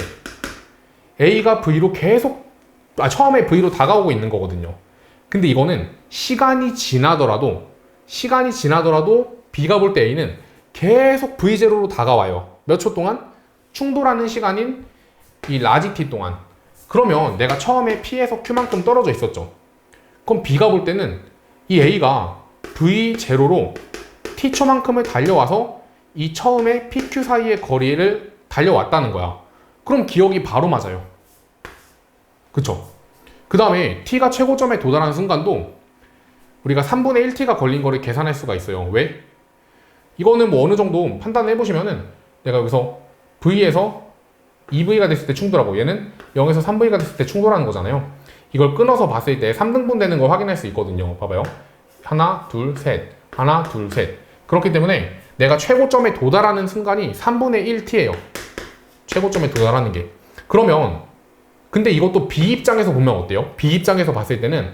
A가 V로 계속 처음에 V로 다가오고 있는 거거든요. 근데 이거는 시간이 지나더라도 B가 볼 때 A는 계속 V0로 다가와요. 몇 초 동안? 충돌하는 시간인 이 라지 t 동안. 그러면 내가 처음에 P에서 Q만큼 떨어져 있었죠. 그럼 B가 볼 때는 이 A가 V0로 T초만큼을 달려와서 이 처음에 PQ 사이의 거리를 달려왔다는 거야. 그럼 기억이 바로 맞아요. 그쵸? 그 다음에 T가 최고점에 도달하는 순간도 우리가 3분의 1T가 걸린 거를 계산할 수가 있어요. 왜? 이거는 뭐 어느 정도 판단을 해보시면은 내가 여기서 V에서 2V가 됐을 때 충돌하고 얘는 0에서 3V가 됐을 때 충돌하는 거잖아요. 이걸 끊어서 봤을 때 3등분 되는 걸 확인할 수 있거든요. 봐봐요. 하나, 둘, 셋. 하나, 둘, 셋. 그렇기 때문에 내가 최고점에 도달하는 순간이 3분의 1T예요. 최고점에 도달하는 게. 그러면 근데 이것도 B 입장에서 보면 어때요? B 입장에서 봤을 때는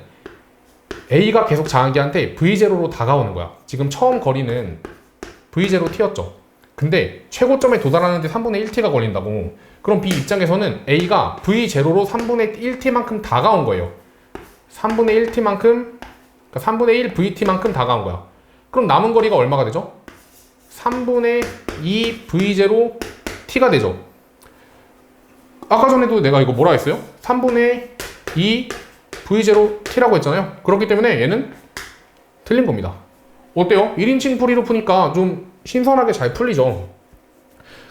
A가 계속 자기한테 V0로 다가오는 거야. 지금 처음 거리는 V0T였죠. 근데 최고점에 도달하는데 3분의 1T가 걸린다고. 그럼 B 입장에서는 A가 V0로 3분의 1T만큼 다가온 거예요. 3분의 1T만큼, 그러니까 3분의 1 VT만큼 다가온 거야. 그럼 남은 거리가 얼마가 되죠? 3분의 2 V0 T가 되죠. 아까 전에도 내가 이거 뭐라 했어요? 3분의 2 V0 T라고 했잖아요. 그렇기 때문에 얘는 틀린 겁니다. 어때요? 1인칭 풀이로 푸니까 좀 신선하게 잘 풀리죠.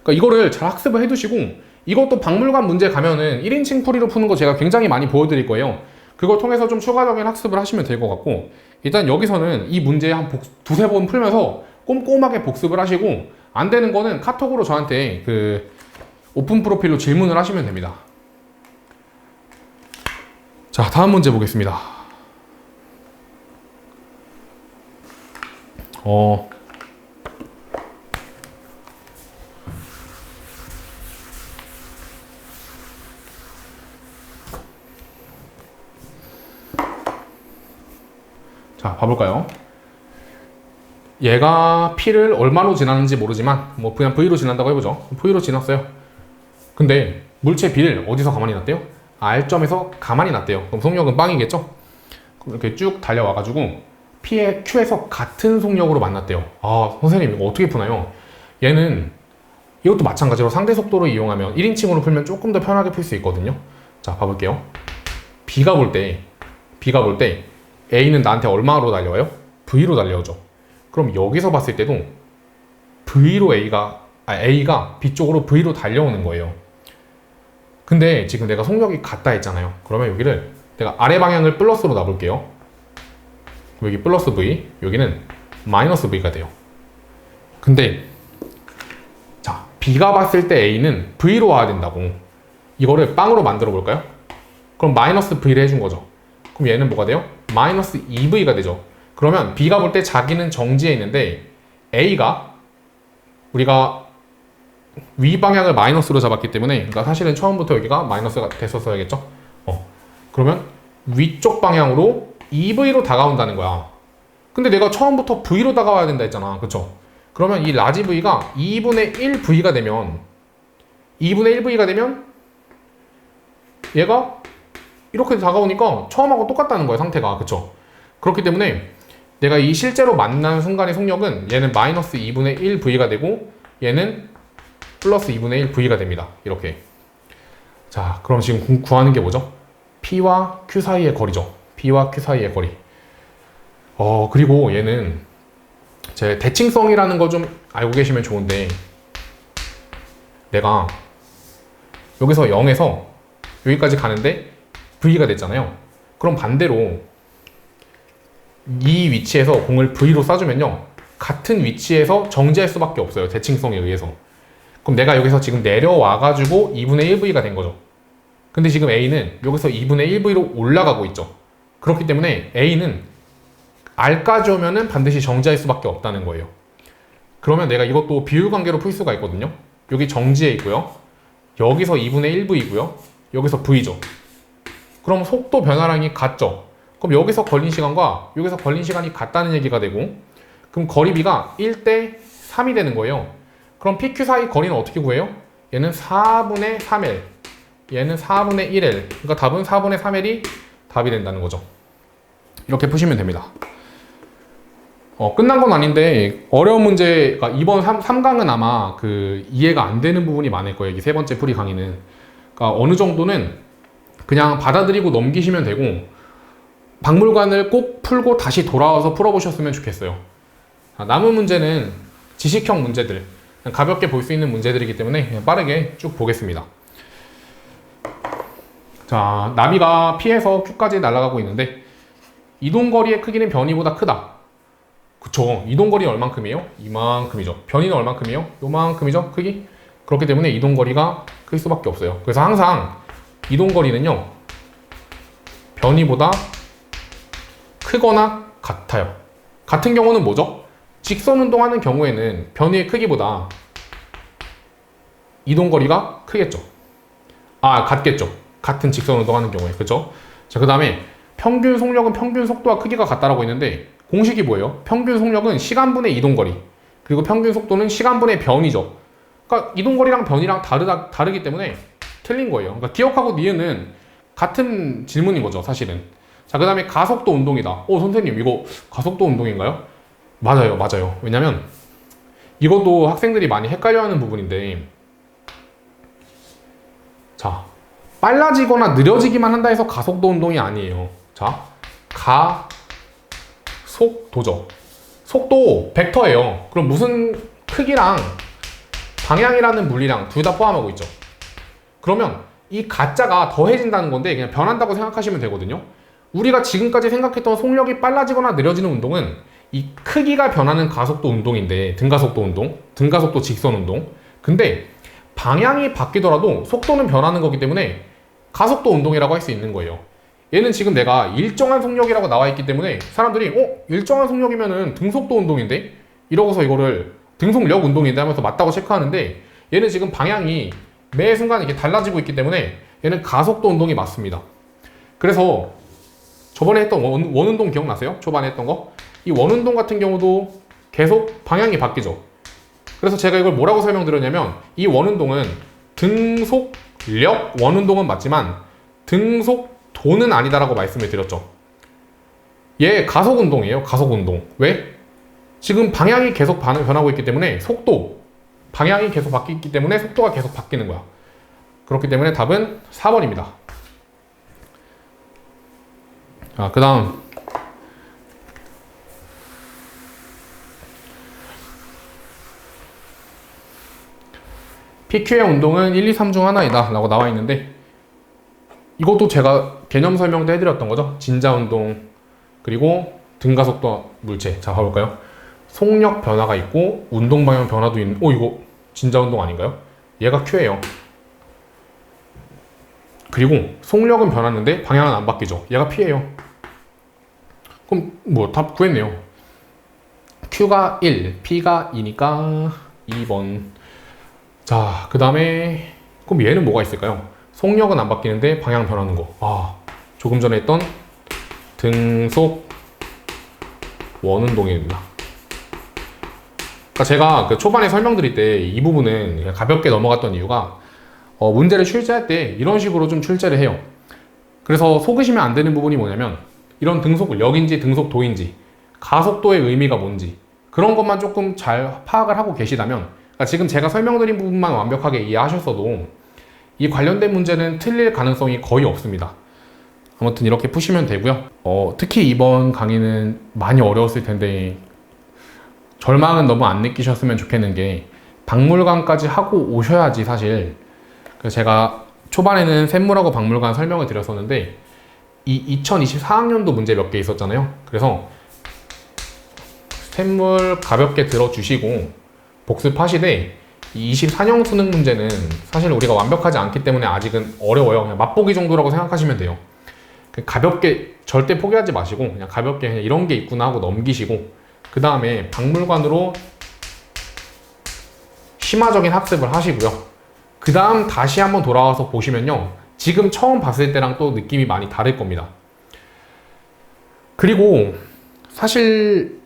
그러니까 이거를 잘 학습을 해두시고 이것도 박물관 문제 가면은 1인칭 풀이로 푸는 거 제가 굉장히 많이 보여드릴 거예요. 그걸 통해서 좀 추가적인 학습을 하시면 될 것 같고 일단 여기서는 이 문제 한 두세 번 풀면서 꼼꼼하게 복습을 하시고 안 되는 거는 카톡으로 저한테 그 오픈 프로필로 질문을 하시면 됩니다. 자, 다음 문제 보겠습니다. 자, 봐볼까요? 얘가 P를 얼마로 지나는지 모르지만 뭐 그냥 V로 지난다고 해보죠. V로 지났어요. 근데 물체 B를 어디서 가만히 놨대요? R점에서 가만히 놨대요. 그럼 속력은 빵이겠죠? 이렇게 쭉 달려와가지고 P의 Q에서 같은 속력으로 만났대요. 아, 선생님 이거 어떻게 푸나요? 얘는 이것도 마찬가지로 상대 속도를 이용하면 1인칭으로 풀면 조금 더 편하게 풀 수 있거든요. 자, 봐볼게요. B가 볼 때 A는 나한테 얼마로 달려와요? V로 달려오죠. 그럼 여기서 봤을 때도 V로 A가 B 쪽으로 V로 달려오는 거예요. 근데 지금 내가 속력이 같다 했잖아요. 그러면 여기를 내가 아래 방향을 플러스로 놔볼게요. 여기 플러스 V, 여기는 마이너스 V가 돼요. 근데 자, B가 봤을 때 A는 V로 와야 된다고. 이거를 빵으로 만들어 볼까요? 그럼 마이너스 V를 해준 거죠. 그럼 얘는 뭐가 돼요? 마이너스 2V가 되죠. 그러면 B가 볼 때 자기는 정지해 있는데 A가 우리가 위 방향을 마이너스로 잡았기 때문에, 그러니까 사실은 처음부터 여기가 마이너스가 됐었어야겠죠? 그러면 위쪽 방향으로 2V로 다가온다는 거야. 근데 내가 처음부터 V로 다가와야 된다 했잖아. 그쵸? 그러면 이 라지 V가 2분의 1V가 되면 2분의 1V가 되면 얘가 이렇게 다가오니까 처음하고 똑같다는 거야, 상태가. 그쵸? 그렇기 때문에 내가 이 실제로 만난 순간의 속력은 얘는 마이너스 2분의 1V가 되고 얘는 플러스 2분의 1V가 됩니다. 이렇게. 자, 그럼 지금 구하는 게 뭐죠? P와 Q 사이의 거리죠. P와 Q 사이의 거리. 그리고 얘는 제 대칭성이라는 거 좀 알고 계시면 좋은데, 내가 여기서 0에서 여기까지 가는데 V가 됐잖아요. 그럼 반대로 이 위치에서 공을 V로 쏴주면요, 같은 위치에서 정지할 수밖에 없어요. 대칭성에 의해서. 그럼 내가 여기서 지금 내려와가지고 2분의 1V가 된 거죠. 근데 지금 A는 여기서 2분의 1V로 올라가고 있죠. 그렇기 때문에 A는 R까지 오면은 반드시 정지할 수밖에 없다는 거예요. 그러면 내가 이것도 비율관계로 풀 수가 있거든요. 여기 정지해 있고요. 여기서 2분의 1V고요. 여기서 V죠. 그럼 속도 변화량이 같죠. 그럼 여기서 걸린 시간과 여기서 걸린 시간이 같다는 얘기가 되고, 그럼 거리비가 1대 3이 되는 거예요. 그럼 PQ 사이 거리는 어떻게 구해요? 얘는 4분의 3L, 얘는 4분의 1L. 그러니까 답은 4분의 3L이 답이 된다는 거죠. 이렇게 푸시면 됩니다. 끝난 건 아닌데 어려운 문제가 이번 3강은 아마 그 이해가 안 되는 부분이 많을 거예요. 이 세 번째 풀이 강의는. 그러니까 어느 정도는 그냥 받아들이고 넘기시면 되고, 박물관을 꼭 풀고 다시 돌아와서 풀어보셨으면 좋겠어요. 남은 문제는 지식형 문제들, 가볍게 볼 수 있는 문제들이기 때문에 그냥 빠르게 쭉 보겠습니다. 자, 나비가 P에서 Q까지 날아가고 있는데 이동거리의 크기는 변이보다 크다. 그쵸. 이동거리 얼만큼이에요? 이만큼이죠. 변이는 얼만큼이에요? 요만큼이죠, 크기? 그렇기 때문에 이동거리가 클 수밖에 없어요. 그래서 항상 이동거리는요, 변이보다 크거나 같아요. 같은 경우는 뭐죠? 직선 운동하는 경우에는 변이의 크기보다 이동거리가 크겠죠. 같겠죠. 같은 직선 운동하는 경우에. 그쵸? 자, 그 다음에 평균 속력은 평균 속도와 크기가 같다라고 했는데, 공식이 뭐예요? 평균 속력은 시간분의 이동거리, 그리고 평균 속도는 시간분의 변이죠. 그러니까 이동거리랑 변이랑 다르기 때문에 틀린 거예요. 그러니까 기억하고 니은은 같은 질문인 거죠, 사실은. 자, 그 다음에 가속도 운동이다. 선생님, 이거 가속도 운동인가요? 맞아요. 왜냐면 이것도 학생들이 많이 헷갈려하는 부분인데, 자, 빨라지거나 느려지기만 한다 해서 가속도 운동이 아니에요. 자, 가속도죠. 속도 벡터예요. 그럼 무슨 크기랑 방향이라는 물리량 둘 다 포함하고 있죠. 그러면 이 가짜가 더해진다는 건데 그냥 변한다고 생각하시면 되거든요. 우리가 지금까지 생각했던 속력이 빨라지거나 느려지는 운동은 이 크기가 변하는 가속도 운동인데, 등가속도 운동, 등가속도 직선 운동. 근데 방향이 바뀌더라도 속도는 변하는 거기 때문에 가속도 운동이라고 할 수 있는 거예요. 얘는 지금 내가 일정한 속력이라고 나와 있기 때문에 사람들이 일정한 속력이면은 등속도 운동인데? 이러고서 이거를 등속력 운동인데 하면서 맞다고 체크하는데, 얘는 지금 방향이 매 순간 이렇게 달라지고 있기 때문에 얘는 가속도 운동이 맞습니다. 그래서 저번에 했던 원운동 기억나세요? 초반에 했던 거? 이 원운동 같은 경우도 계속 방향이 바뀌죠. 그래서 제가 이걸 뭐라고 설명드렸냐면, 이 원운동은 등속력 원운동은 맞지만 등속도는 아니다라고 말씀을 드렸죠. 얘 가속운동이에요. 가속운동. 왜? 지금 방향이 계속 변하고 있기 때문에 방향이 계속 바뀌기 때문에 속도가 계속 바뀌는 거야. 그렇기 때문에 답은 4번입니다. 그 다음 PQ의 운동은 1, 2, 3 중 하나이다 라고 나와 있는데, 이것도 제가 개념 설명도 해드렸던 거죠. 진자운동, 그리고 등가속도 물체. 자, 봐볼까요? 속력 변화가 있고 운동 방향 변화도 있는. 이거 진자 운동 아닌가요? 얘가 Q예요. 그리고 속력은 변하는데 방향은 안 바뀌죠. 얘가 P예요. 그럼 뭐 답 구했네요. Q가 1, P가 2니까 2번. 자, 그 다음에 그럼 얘는 뭐가 있을까요? 속력은 안 바뀌는데 방향 변하는 거. 조금 전에 했던 등속 원운동입니다. 그러니까 제가 그 초반에 설명드릴 때 이 부분은 그냥 가볍게 넘어갔던 이유가 문제를 출제할 때 이런 식으로 좀 출제를 해요. 그래서 속으시면 안 되는 부분이 뭐냐면 이런 등속력인지 등속도인지 가속도의 의미가 뭔지 그런 것만 조금 잘 파악을 하고 계시다면, 그러니까 지금 제가 설명드린 부분만 완벽하게 이해하셨어도 이 관련된 문제는 틀릴 가능성이 거의 없습니다. 아무튼 이렇게 푸시면 되고요. 특히 이번 강의는 많이 어려웠을 텐데 절망은 너무 안 느끼셨으면 좋겠는 게 박물관까지 하고 오셔야지 사실. 그래서 제가 초반에는 샘물하고 박물관 설명을 드렸었는데 이 2024학년도 문제 몇 개 있었잖아요. 그래서 샘물 가볍게 들어주시고 복습하시되 이 24년 수능 문제는 사실 우리가 완벽하지 않기 때문에 아직은 어려워요. 그냥 맛보기 정도라고 생각하시면 돼요. 가볍게 절대 포기하지 마시고 그냥 가볍게 그냥 이런 게 있구나 하고 넘기시고 그 다음에 박물관으로 심화적인 학습을 하시고요. 그 다음 다시 한번 돌아와서 보시면요, 지금 처음 봤을 때랑 또 느낌이 많이 다를 겁니다. 그리고 사실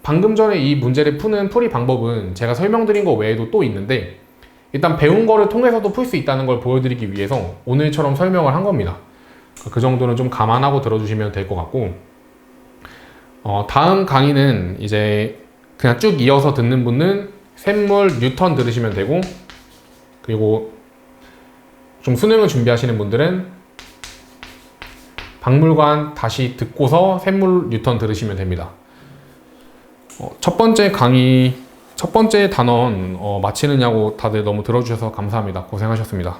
방금 전에 이 문제를 푸는 풀이 방법은 제가 설명드린 거 외에도 또 있는데 일단 배운 거를 통해서도 풀 수 있다는 걸 보여드리기 위해서 오늘처럼 설명을 한 겁니다. 그 정도는 좀 감안하고 들어주시면 될 것 같고, 다음 강의는 이제 그냥 쭉 이어서 듣는 분은 샘물 뉴턴 들으시면 되고, 그리고 좀 수능을 준비하시는 분들은 박물관 다시 듣고서 샘물 뉴턴 들으시면 됩니다. 첫 번째 강의, 첫 번째 단원 마치느냐고 다들 너무 들어주셔서 감사합니다. 고생하셨습니다.